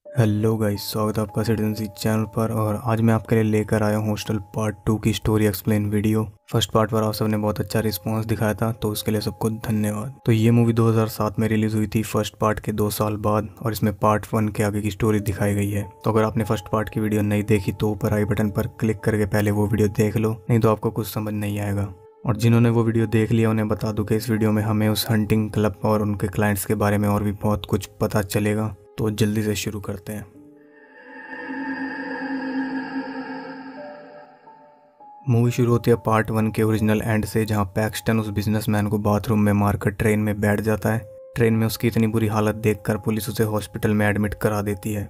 Hello guys, स्वागत है आपका सिटीजनशिप चैनल पर। और आज मैं आपके लिए लेकर आया हूँ हॉस्टल पार्ट 2 की story explain video. First part पर आप सबने बहुत अच्छा रिस्पांस दिखाया था, तो उसके लिए सबको धन्यवाद। तो ये मूवी 2007 में रिलीज हुई थी, फर्स्ट पार्ट के 2 साल बाद, और इसमें पार्ट 1 के आगे की स्टोरी दिखाई गई है। तो अगर आपने फर्स्ट पार्ट की वीडियो नहीं देखी तो ऊपर आई बटन पर क्लिक करके पहले वो वीडियो देख लो, नहीं तो आपको कुछ समझ नहीं आएगा। और जिन्होंने वो वीडियो देख लिया उन्हें बता दूं कि इस वीडियो में हमें उस हंटिंग क्लब और उनके क्लाइंट्स के बारे में और भी बहुत कुछ पता चलेगा। तो जल्दी से शुरू करते हैं। मूवी शुरू होती है पार्ट 1 के ओरिजिनल एंड से, जहां पैक्सटन उस बिजनेसमैन को बाथरूम में मारकर ट्रेन में बैठ जाता है। ट्रेन में उसकी इतनी बुरी हालत देखकर पुलिस उसे हॉस्पिटल में एडमिट करा देती है।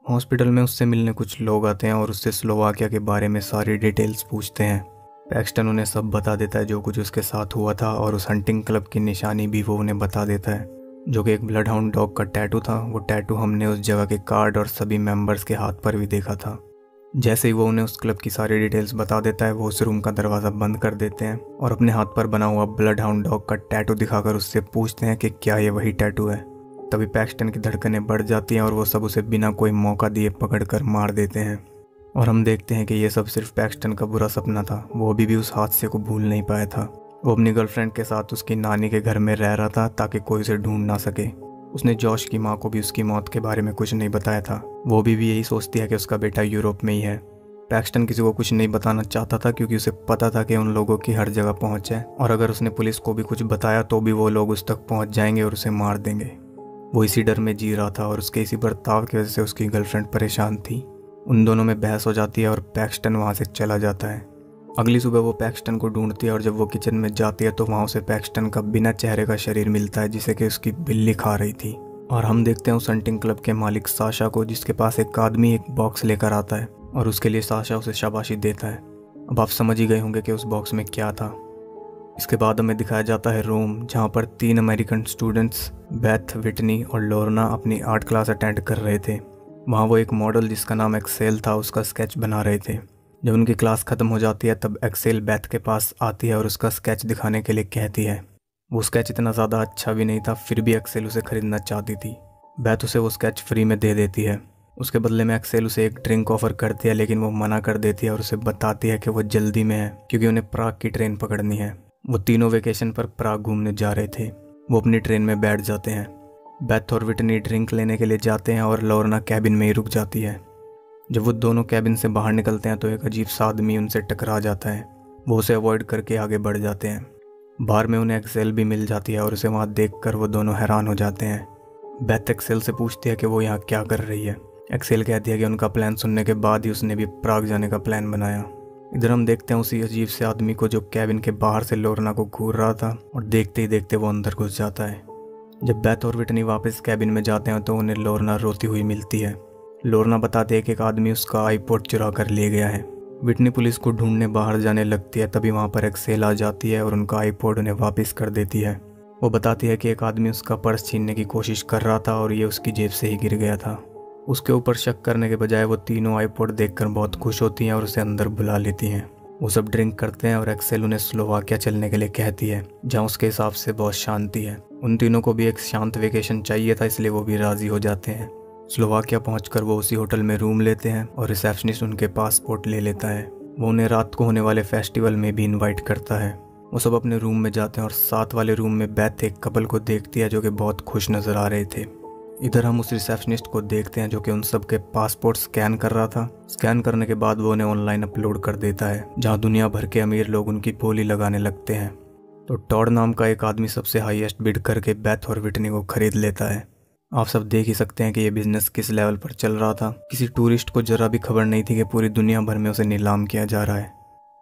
हॉस्पिटल में उससे मिलने कुछ लोग आते हैं और उससे स्लोवाकिया के बारे में सारी डिटेल्स पूछते हैं। पैक्सटन उन्हें सब बता देता है जो कुछ उसके साथ हुआ था, और उस हंटिंग क्लब की निशानी भी वो उन्हें बता देता है, जो कि एक ब्लड हाउंड डॉग का टैटू था। वो टैटू हमने उस जगह के कार्ड और सभी मेंबर्स के हाथ पर भी देखा था। जैसे ही वो उन्हें उस क्लब की सारी डिटेल्स बता देता है, वो उस रूम का दरवाज़ा बंद कर देते हैं और अपने हाथ पर बना हुआ ब्लड हाउंड डॉग का टैटू दिखाकर उससे पूछते हैं कि क्या ये वही टैटू है। तभी पैक्सटन की धड़कनें बढ़ जाती हैं और वो सब उसे बिना कोई मौका दिए पकड़कर मार देते हैं। और हम देखते हैं कि ये सब सिर्फ पैक्सटन का बुरा सपना था। वो अभी भी उस हादसे को भूल नहीं पाया था। वो अपनी गर्लफ्रेंड के साथ उसकी नानी के घर में रह रहा था ताकि कोई उसे ढूंढ ना सके। उसने जॉश की माँ को भी उसकी मौत के बारे में कुछ नहीं बताया था। वो भी यही सोचती है कि उसका बेटा यूरोप में ही है। पैक्सटन किसी को कुछ नहीं बताना चाहता था क्योंकि उसे पता था कि उन लोगों की हर जगह पहुंच है, और अगर उसने पुलिस को भी कुछ बताया तो भी वो लोग उस तक पहुंच जाएंगे और उसे मार देंगे। वो इसी डर में जी रहा था और उसके इसी बर्ताव की वजह से उसकी गर्लफ्रेंड परेशान थी। उन दोनों में बहस हो जाती है और पैक्सटन वहाँ से चला जाता है। अगली सुबह वो पैक्सटन को ढूंढती है और जब वो किचन में जाती है तो वहाँ उसे पैक्सटन का बिना चेहरे का शरीर मिलता है, जिसे कि उसकी बिल्ली खा रही थी। और हम देखते हैं उस हंटिंग क्लब के मालिक साशा को, जिसके पास एक आदमी एक बॉक्स लेकर आता है और उसके लिए साशा उसे शाबाशी देता है। अब आप समझ ही गए होंगे कि उस बॉक्स में क्या था। इसके बाद हमें दिखाया जाता है रोम, जहाँ पर 3 अमेरिकन स्टूडेंट्स बेथ, विटनी और लोरना अपनी आर्ट क्लास अटेंड कर रहे थे। वहाँ वो एक मॉडल जिसका नाम एक्सेल था उसका स्केच बना रहे थे। जब उनकी क्लास ख़त्म हो जाती है तब एक्सेल बेथ के पास आती है और उसका स्केच दिखाने के लिए कहती है। वो स्केच इतना ज़्यादा अच्छा भी नहीं था, फिर भी एक्सेल उसे खरीदना चाहती थी। बेथ उसे वो स्केच फ्री में दे देती है। उसके बदले में एक्सेल उसे एक ड्रिंक ऑफर करती है, लेकिन वो मना कर देती है और उसे बताती है कि वो जल्दी में है क्योंकि उन्हें प्राग की ट्रेन पकड़नी है। वो तीनों वेकेशन पर प्राग घूमने जा रहे थे। वो अपनी ट्रेन में बैठ जाते हैं। बेथ और विटनी ड्रिंक लेने के लिए जाते हैं और लोरना कैबिन में ही रुक जाती है। जब वो दोनों कैबिन से बाहर निकलते हैं तो एक अजीब सा आदमी उनसे टकरा जाता है। वो उसे अवॉइड करके आगे बढ़ जाते हैं। बाहर में उन्हें एक्सेल भी मिल जाती है और उसे वहाँ देखकर वो दोनों हैरान हो जाते हैं। बेथ एक्सेल से पूछती है कि वो यहाँ क्या कर रही है। एक्सेल कहती है कि उनका प्लान सुनने के बाद ही उसने भी प्राग जाने का प्लान बनाया। इधर हम देखते हैं उसी अजीब से आदमी को जो कैबिन के बाहर से लोरना को घूर रहा था, और देखते ही देखते वो अंदर घुस जाता है। जब बेथ और विटनी वापस कैबिन में जाते हैं तो उन्हें लोरना रोती हुई मिलती है। लोरना बताते हैं कि एक आदमी उसका आईपॉड चुरा कर ले गया है। विटनी पुलिस को ढूंढने बाहर जाने लगती है, तभी वहाँ पर एक्सेल आ जाती है और उनका आईपॉड उन्हें वापस कर देती है। वो बताती है कि एक आदमी उसका पर्स छीनने की कोशिश कर रहा था और ये उसकी जेब से ही गिर गया था। उसके ऊपर शक करने के बजाय वो तीनों आईपॉड देखकर बहुत खुश होती हैं और उसे अंदर बुला लेती हैं। वो सब ड्रिंक करते हैं और एक्सेल उन्हें स्लोवाकिया चलने के लिए कहती है, जहाँ उसके हिसाब से बहुत शांति है। उन तीनों को भी एक शांत वेकेशन चाहिए था, इसलिए वो भी राजी हो जाते हैं। स्लोवाकिया पहुंचकर वो उसी होटल में रूम लेते हैं और रिसेप्शनिस्ट उनके पासपोर्ट ले लेता है। वो उन्हें रात को होने वाले फेस्टिवल में भी इनवाइट करता है। वो सब अपने रूम में जाते हैं और साथ वाले रूम में बेथ एक कपल को देखती है जो कि बहुत खुश नजर आ रहे थे। इधर हम उस रिसेप्शनिस्ट को देखते हैं जो कि उन सब के पासपोर्ट स्कैन कर रहा था। स्कैन करने के बाद वो उन्हें ऑनलाइन अपलोड कर देता है, जहां दुनिया भर के अमीर लोग उनकी बोली लगाने लगते हैं। तो टॉड नाम का एक आदमी सबसे हाईएस्ट बिड करके बेथ और विटनी को खरीद लेता है। आप सब देख ही सकते हैं कि ये बिजनेस किस लेवल पर चल रहा था। किसी टूरिस्ट को जरा भी खबर नहीं थी कि पूरी दुनिया भर में उसे नीलाम किया जा रहा है।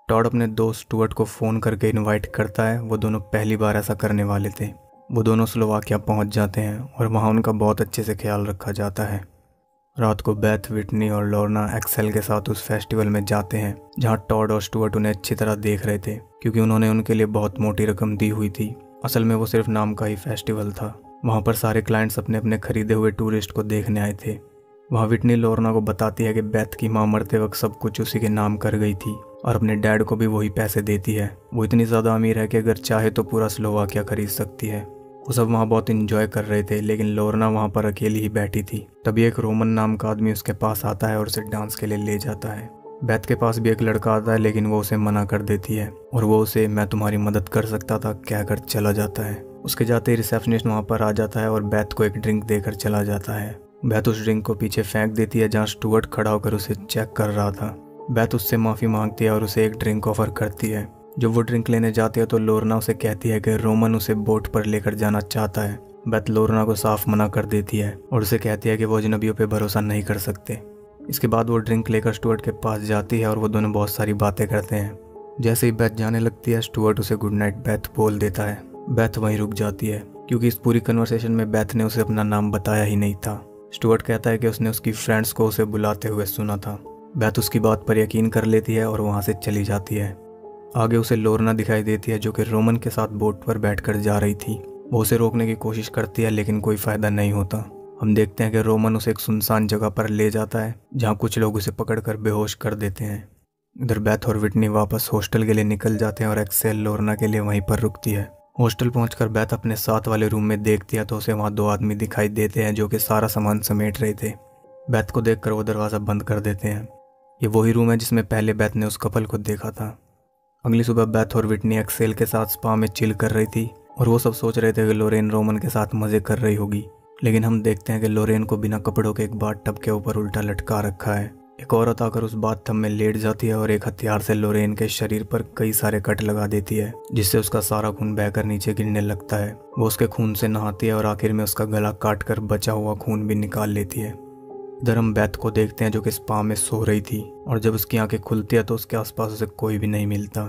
टॉड अपने दोस्त स्टुअर्ट को फ़ोन करके इनवाइट करता है। वो दोनों पहली बार ऐसा करने वाले थे। वो दोनों स्लोवाकिया पहुंच जाते हैं और वहां उनका बहुत अच्छे से ख्याल रखा जाता है। रात को बेथ, विटनी और लोरना एक्सेल के साथ उस फेस्टिवल में जाते हैं, जहां टॉड और स्टुअर्ट उन्हें अच्छी तरह देख रहे थे क्योंकि उन्होंने उनके लिए बहुत मोटी रकम दी हुई थी। असल में वो सिर्फ नाम का ही फेस्टिवल था। वहाँ पर सारे क्लाइंट्स अपने अपने खरीदे हुए टूरिस्ट को देखने आए थे। वहाँ विटनी लोरना को बताती है कि बेथ की माँ मरते वक्त सब कुछ उसी के नाम कर गई थी और अपने डैड को भी वही पैसे देती है। वो इतनी ज़्यादा अमीर है कि अगर चाहे तो पूरा स्लोवाकिया खरीद सकती है। वो सब वहाँ बहुत इंजॉय कर रहे थे, लेकिन लोरना वहाँ पर अकेली ही बैठी थी। तभी एक रोमन नाम का आदमी उसके पास आता है और उसे डांस के लिए ले जाता है। बेथ के पास भी एक लड़का आता है, लेकिन वो उसे मना कर देती है और वो उसे मैं तुम्हारी मदद कर सकता था कहकर चला जाता है। उसके जाते ही रिसेप्शनिस्ट वहाँ पर आ जाता है और बेथ को एक ड्रिंक देकर चला जाता है। बेथ उस ड्रिंक को पीछे फेंक देती है जहाँ स्टुअर्ट खड़ा होकर उसे चेक कर रहा था। बेथ उससे माफ़ी मांगती है और उसे एक ड्रिंक ऑफर करती है। जब वो ड्रिंक लेने जाती है तो लोरना उसे कहती है कि रोमन उसे बोट पर लेकर जाना चाहता है। बेथ लोरना को साफ मना कर देती है और उसे कहती है कि वो अजनबियों पे भरोसा नहीं कर सकते। इसके बाद वो ड्रिंक लेकर स्टुअर्ट के पास जाती है और वो दोनों बहुत सारी बातें करते हैं। जैसे ही बेथ जाने लगती है स्टुअर्ट उसे गुड नाइट बेथ बोल देता है। बेथ वहीं रुक जाती है क्योंकि इस पूरी कन्वर्सेशन में बेथ ने उसे अपना नाम बताया ही नहीं था। स्टुअर्ट कहता है कि उसने उसकी फ्रेंड्स को उसे बुलाते हुए सुना था। बेथ उसकी बात पर यकीन कर लेती है और वहाँ से चली जाती है। आगे उसे लोरना दिखाई देती है जो कि रोमन के साथ बोट पर बैठकर जा रही थी। वो उसे रोकने की कोशिश करती है लेकिन कोई फायदा नहीं होता। हम देखते हैं कि रोमन उसे एक सुनसान जगह पर ले जाता है जहाँ कुछ लोग उसे पकड़कर बेहोश कर देते हैं। इधर बेथ और विटनी वापस हॉस्टल के लिए निकल जाते हैं और एक्सेल लोरना के लिए वहीं पर रुकती है। हॉस्टल पहुंचकर बेथ अपने साथ वाले रूम में देखती है तो उसे वहाँ 2 आदमी दिखाई देते हैं जो कि सारा सामान समेट रहे थे। बेथ को देखकर वो दरवाज़ा बंद कर देते हैं। ये वही रूम है जिसमें पहले बेथ ने उस कपल को देखा था। अगली सुबह बेथ और विटनी एक्सेल के साथ स्पा में चिल कर रही थी और वो सब सोच रहे थे कि लोरेन रोमन के साथ मज़े कर रही होगी। लेकिन हम देखते हैं कि लोरेन को बिना कपड़ों के एक बाथटब के ऊपर उल्टा लटका रखा है। एक औरत आकर उस बाथटब में लेट जाती है और एक हथियार से लोरेन के शरीर पर कई सारे कट लगा देती है जिससे उसका सारा खून बहकर नीचे गिरने लगता है। वो उसके खून से नहाती है और आखिर में उसका गला काट कर बचा हुआ खून भी निकाल लेती है। इधर हम बेथ को देखते हैं जो कि स्पा में सो रही थी और जब उसकी आंखें खुलती है तो उसके आसपास उसे कोई भी नहीं मिलता।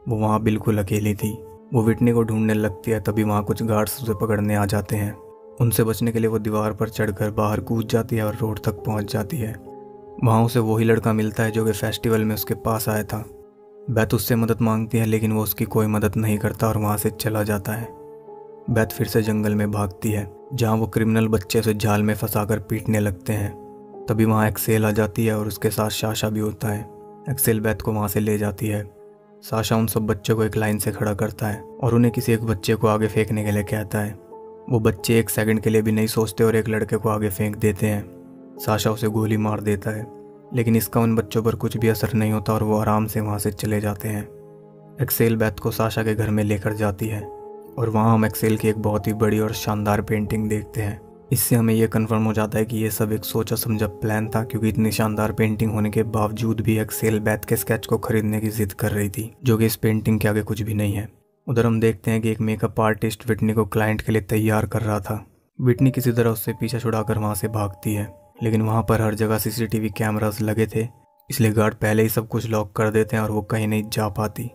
वो वहाँ बिल्कुल अकेली थी। वो विटनी को ढूंढने लगती है, तभी वहाँ कुछ गार्ड्स उसे पकड़ने आ जाते हैं। उनसे बचने के लिए वो दीवार पर चढ़कर बाहर कूद जाती है और रोड तक पहुँच जाती है। वहाँ उसे वही लड़का मिलता है जो कि फेस्टिवल में उसके पास आया था। बेथ उससे मदद मांगती है लेकिन वो उसकी कोई मदद नहीं करता और वहाँ से चला जाता है। बेथ फिर से जंगल में भागती है जहाँ वो क्रिमिनल बच्चे उसे जाल में फंसाकर पीटने लगते हैं। तभी वहाँ एक्सेल आ जाती है और उसके साथ साशा भी होता है। एक्सेल बेथ को वहाँ से ले जाती है। साशा उन सब बच्चों को एक लाइन से खड़ा करता है और उन्हें किसी एक बच्चे को आगे फेंकने के लिए कहता है। वो बच्चे 1 सेकंड के लिए भी नहीं सोचते और एक लड़के को आगे फेंक देते हैं। साशा उसे गोली मार देता है लेकिन इसका उन बच्चों पर कुछ भी असर नहीं होता और वो आराम से वहाँ से चले जाते हैं। एक्सेल बेथ को साशा के घर में लेकर जाती है और वहाँ हम एक्सेल की एक बहुत ही बड़ी और शानदार पेंटिंग देखते हैं। इससे हमें यह कंफर्म हो जाता है कि ये सब एक सोचा समझा प्लान था क्योंकि इतनी शानदार पेंटिंग होने के बावजूद भी एक्सेल बेथ के स्केच को खरीदने की जिद कर रही थी जो कि इस पेंटिंग के आगे कुछ भी नहीं है। उधर हम देखते हैं कि एक मेकअप आर्टिस्ट विटनी को क्लाइंट के लिए तैयार कर रहा था। विटनी किसी तरह उससे पीछा छुड़ाकर वहाँ से भागती है लेकिन वहाँ पर हर जगह CCTV कैमरास लगे थे, इसलिए गार्ड पहले ही सब कुछ लॉक कर देते हैं और वो कहीं नहीं जा पाती।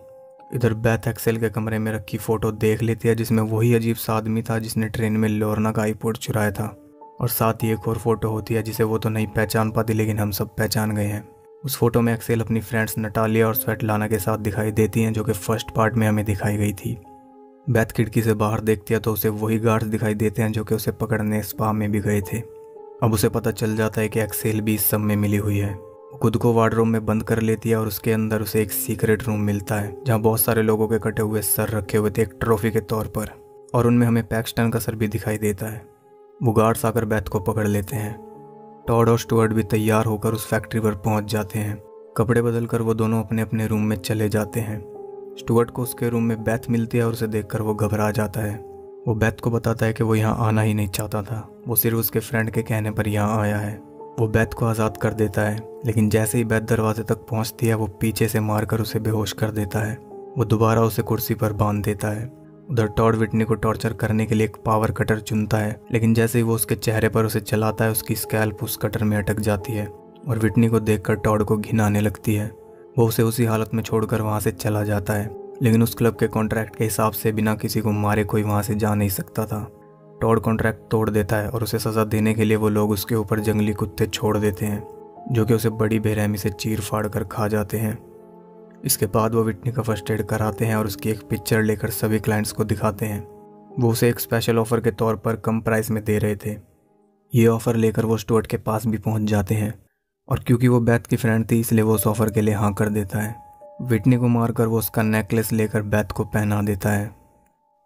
इधर बेथ एक्सेल के कमरे में रखी फ़ोटो देख लेती है जिसमें वही अजीब सा आदमी था जिसने ट्रेन में लोरना का आईपॉड चुराया था। और साथ ही एक और फोटो होती है जिसे वो तो नहीं पहचान पाती लेकिन हम सब पहचान गए हैं। उस फोटो में एक्सेल अपनी फ्रेंड्स नटालिया और स्वेटलाना के साथ दिखाई देती हैं जो कि फर्स्ट पार्ट में हमें दिखाई गई थी। बेथ खिड़की से बाहर देखती है तो उसे वही गार्ड्स दिखाई देते हैं जो कि उसे पकड़ने स्पा में भी गए थे। अब उसे पता चल जाता है कि एक्सेल भी इस सब में मिली हुई है। वो खुद को वार्डरोब में बंद कर लेती है और उसके अंदर उसे एक सीक्रेट रूम मिलता है जहाँ बहुत सारे लोगों के कटे हुए सर रखे हुए थे एक ट्रॉफी के तौर पर, और उनमें हमें पैक्सटन का सर भी दिखाई देता है। वो गार्ड्स आकर बेथ को पकड़ लेते हैं। टॉड और स्टुअर्ट भी तैयार होकर उस फैक्ट्री पर पहुंच जाते हैं। कपड़े बदलकर वो दोनों अपने अपने रूम में चले जाते हैं। स्टुअर्ट को उसके रूम में बेथ मिलती है और उसे देखकर वो घबरा जाता है। वो बेथ को बताता है कि वो यहाँ आना ही नहीं चाहता था, वो सिर्फ उसके फ्रेंड के कहने पर यहाँ आया है। वो बेथ को आज़ाद कर देता है लेकिन जैसे ही बेथ दरवाजे तक पहुँचती है वो पीछे से मारकर उसे बेहोश कर देता है। वो दोबारा उसे कुर्सी पर बांध देता है। उधर टॉड विटनी को टॉर्चर करने के लिए एक पावर कटर चुनता है लेकिन जैसे ही वो उसके चेहरे पर उसे चलाता है उसकी स्कैल्प उस कटर में अटक जाती है और विटनी को देखकर टॉड को घिन आने लगती है। वो उसे उसी हालत में छोड़कर वहाँ से चला जाता है लेकिन उस क्लब के कॉन्ट्रैक्ट के हिसाब से बिना किसी को मारे कोई वहाँ से जा नहीं सकता था। टॉड कॉन्ट्रैक्ट तोड़ देता है और उसे सज़ा देने के लिए वो लोग उसके ऊपर जंगली कुत्ते छोड़ देते हैं जो कि उसे बड़ी बेरहमी से चीर फाड़ कर खा जाते हैं। इसके बाद वो विटनी का फर्स्ट एड कराते हैं और उसकी एक पिक्चर लेकर सभी क्लाइंट्स को दिखाते हैं। वो उसे एक स्पेशल ऑफ़र के तौर पर कम प्राइस में दे रहे थे। ये ऑफ़र लेकर वो स्टुअर्ट के पास भी पहुंच जाते हैं और क्योंकि वो बेथ की फ्रेंड थी इसलिए वो उस ऑफ़र के लिए हाँ कर देता है। विटनी को मारकर वो उसका नेकलेस लेकर बेथ को पहना देता है।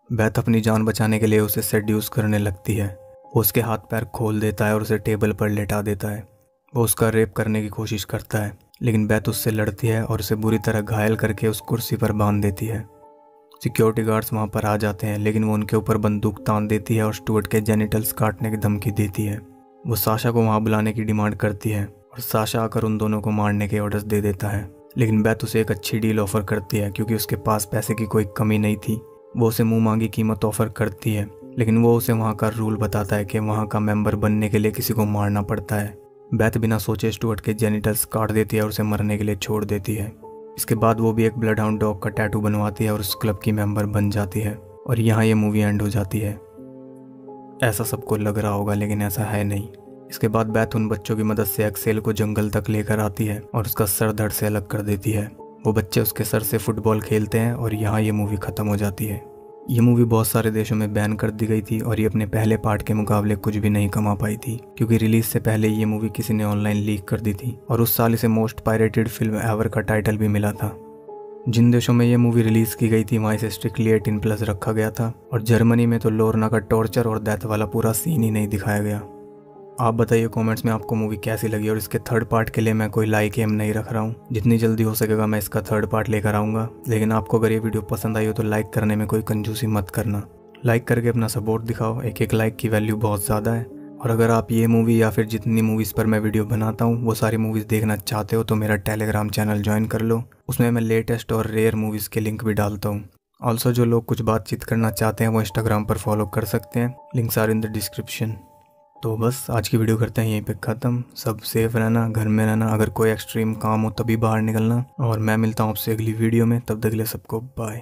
बैथ अपनी जान बचाने के लिए उसे सेड्यूस करने लगती है। वो उसके हाथ पैर खोल देता है और उसे टेबल पर लेटा देता है। वो उसका रेप करने की कोशिश करता है, लेकिन बैथ उससे लड़ती है और उसे बुरी तरह घायल करके उस कुर्सी पर बांध देती है। सिक्योरिटी गार्ड्स वहाँ पर आ जाते हैं, लेकिन वो उनके ऊपर बंदूक तान देती है और स्टुअर्ट के जेनिटल्स काटने की धमकी देती है। वो साशा को वहाँ बुलाने की डिमांड करती है और साशा आकर उन दोनों को मारने के ऑर्डर्स दे देता है। लेकिन बैथ उसे एक अच्छी डील ऑफर करती है, क्योंकि उसके पास पैसे की कोई कमी नहीं थी। वो उसे मुंह मांगी कीमत ऑफर करती है, लेकिन वो उसे वहाँ का रूल बताता है कि वहाँ का मेंबर बनने के लिए किसी को मारना पड़ता है। बैथ बिना सोचे स्टुअर्ट के जेनिटल्स काट देती है और उसे मरने के लिए छोड़ देती है। इसके बाद वो भी एक ब्लड हाउंड डॉग का टैटू बनवाती है और उस क्लब की मेंबर बन जाती है। और यहाँ ये मूवी एंड हो जाती है। ऐसा सबको लग रहा होगा, लेकिन ऐसा है नहीं। इसके बाद बैथ उन बच्चों की मदद से एक्सेल को जंगल तक लेकर आती है और उसका सर धड़ से अलग कर देती है। वो बच्चे उसके सर से फुटबॉल खेलते हैं और यहाँ ये मूवी ख़त्म हो जाती है। ये मूवी बहुत सारे देशों में बैन कर दी गई थी और ये अपने पहले पार्ट के मुकाबले कुछ भी नहीं कमा पाई थी, क्योंकि रिलीज से पहले ये मूवी किसी ने ऑनलाइन लीक कर दी थी और उस साल इसे मोस्ट पायरेटेड फिल्म एवर का टाइटल भी मिला था। जिन देशों में ये मूवी रिलीज की गई थी वहाँ इसे स्ट्रिक्टली 18+ रखा गया था और जर्मनी में तो लोरना का टॉर्चर और डेथ वाला पूरा सीन ही नहीं दिखाया गया। आप बताइए कमेंट्स में आपको मूवी कैसी लगी, और इसके थर्ड पार्ट के लिए मैं कोई लाइक एम नहीं रख रहा हूँ। जितनी जल्दी हो सकेगा मैं इसका थर्ड पार्ट लेकर आऊँगा। लेकिन आपको अगर ये वीडियो पसंद आई हो तो लाइक करने में कोई कंजूसी मत करना। लाइक करके अपना सपोर्ट दिखाओ, एक लाइक की वैल्यू बहुत ज़्यादा है। और अगर आप ये मूवी या फिर जितनी मूवीज़ पर मैं वीडियो बनाता हूँ वो सारी मूवीज़ देखना चाहते हो तो मेरा टेलीग्राम चैनल ज्वाइन कर लो। उसमें मैं लेटेस्ट और रेयर मूवीज़ के लिंक भी डालता हूँ। ऑल्सो जो लोग कुछ बातचीत करना चाहते हैं वो इंस्टाग्राम पर फॉलो कर सकते हैं, links are in the description. तो बस आज की वीडियो करते हैं यहीं पे ख़त्म। सब सेफ रहना, घर में रहना, अगर कोई एक्सट्रीम काम हो तभी बाहर निकलना, और मैं मिलता हूँ आपसे अगली वीडियो में। तब तक के लिए सबको बाय।